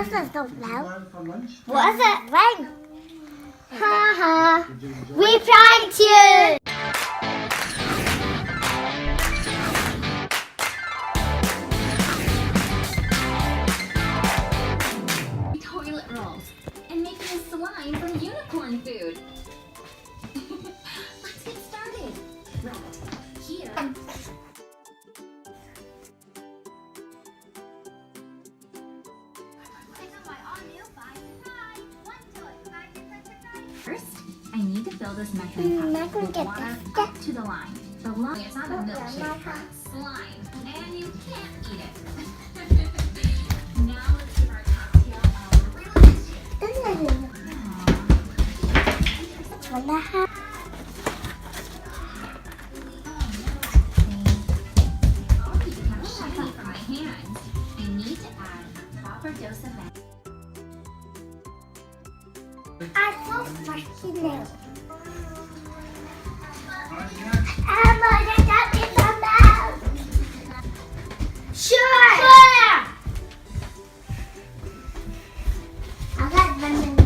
This is not now. What is it? Ring. Haha. We pranked you. Toilet rolls and making a slime from unicorn food. Let's get started. Right here. First, I need to fill this measuring cup with water up to the line. The line is not a milkshake, it's slime, and you can't eat it. Now let's give our cocktail a really already become shiny from my hands. I need to add a proper dose of magic. I so fucking know. Emma, you got me some milk. Sure. I got 1 minute.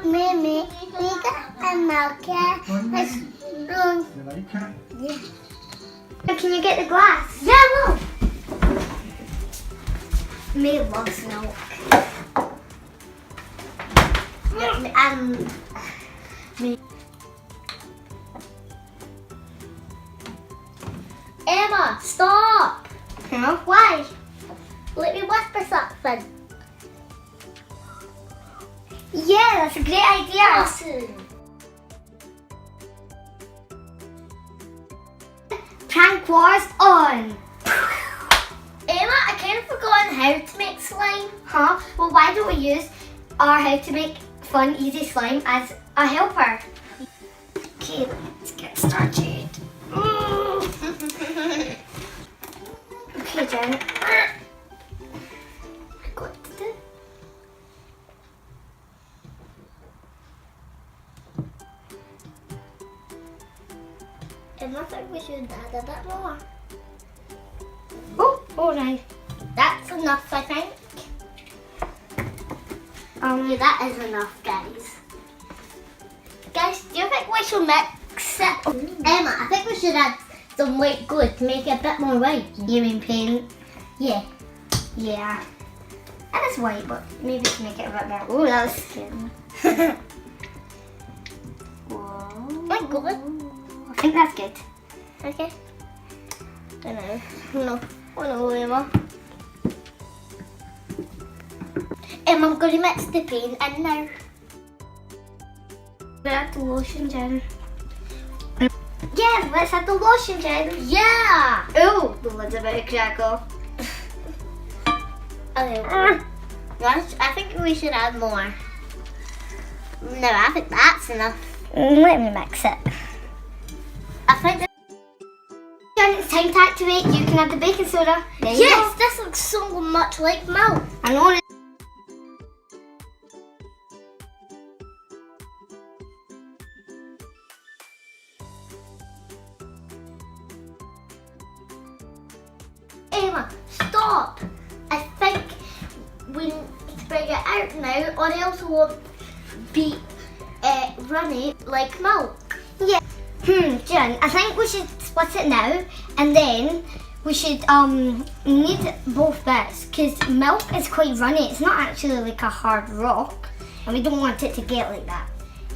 Mimi, we got the milk here. Let's run. You like it? Yeah. Can you get the glass? Yeah, no. Me loves milk. Me. Emma, stop! Huh? Why? Let me whisper something. Yeah, that's a great idea. Awesome. Prank wars on. Emma, I kind of forgot how to make slime. Huh? Well, why don't we use our how to make fun, easy slime as a helper? Okay, let's get started. Okay, Jen. I got to do. Emma, I think we should add a bit more. Oh, alright. That's enough, I think. Yeah, that is enough, guys. Guys, do you think we should mix it? Emma, I think we should add some white glue to make it a bit more white. You mean paint? Yeah. Yeah. That is white, but maybe to make it a bit more. Oh, that was scary. Whoa. White glue? I think that's good. Okay. I know. No. Oh no, Emma. Emma, I'm going to mix the paint in now. Let's add the lotion, Jen. Yeah, let's add the lotion, Jen. Yeah! Oh, the lid's about to crack off. Okay. I think we should add more. No, I think that's enough. Let me mix it. I think it's time to activate. You can add the baking soda. Yes, this looks so much like milk. I know. Emma, stop! I think we need to bring it out now, or else it won't be runny like milk. Yeah. Jen, I think we should split it now, and then we should need both bits, because milk is quite runny. It's not actually like a hard rock, and we don't want it to get like that.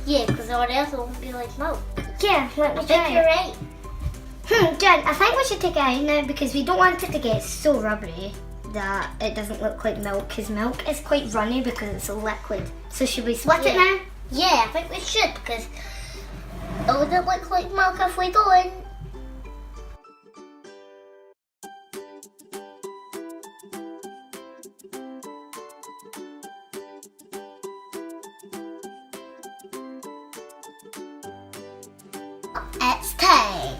Yeah, because or else it won't be like milk. Yeah, let me try. I think you're right. Jen, I think we should take it out now because we don't want it to get so rubbery that it doesn't look like milk, because milk is quite runny because it's a liquid. So should we split it now? Yeah, I think we should, because it wouldn't look like milk if we don't. It's time.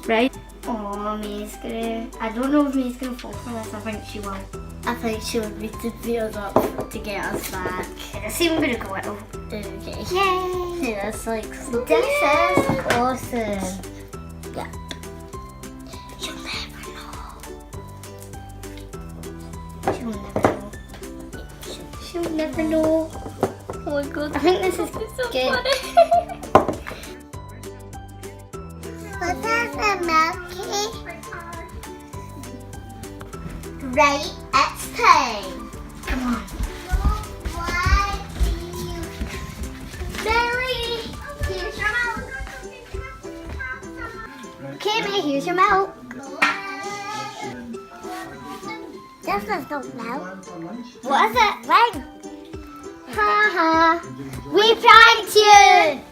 Right? Oh, May's gonna. I don't know if May's gonna fall for this. I think she will. I think she would beat the field up to get us back. See, I'm gonna go out. Okay. Yay! See, that's like so this is awesome. Yeah. She'll never know. She'll never know. She'll never know. Oh my god, I think this is so good. Funny. What is a milky? Right, it's time. Come on. Why do you... Billy, here's your milk. Kimmy, here's your milk. This is no milk. What is it? Right. Haha. We pranked you.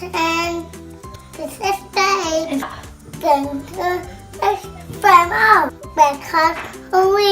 And this is day going to experiment because we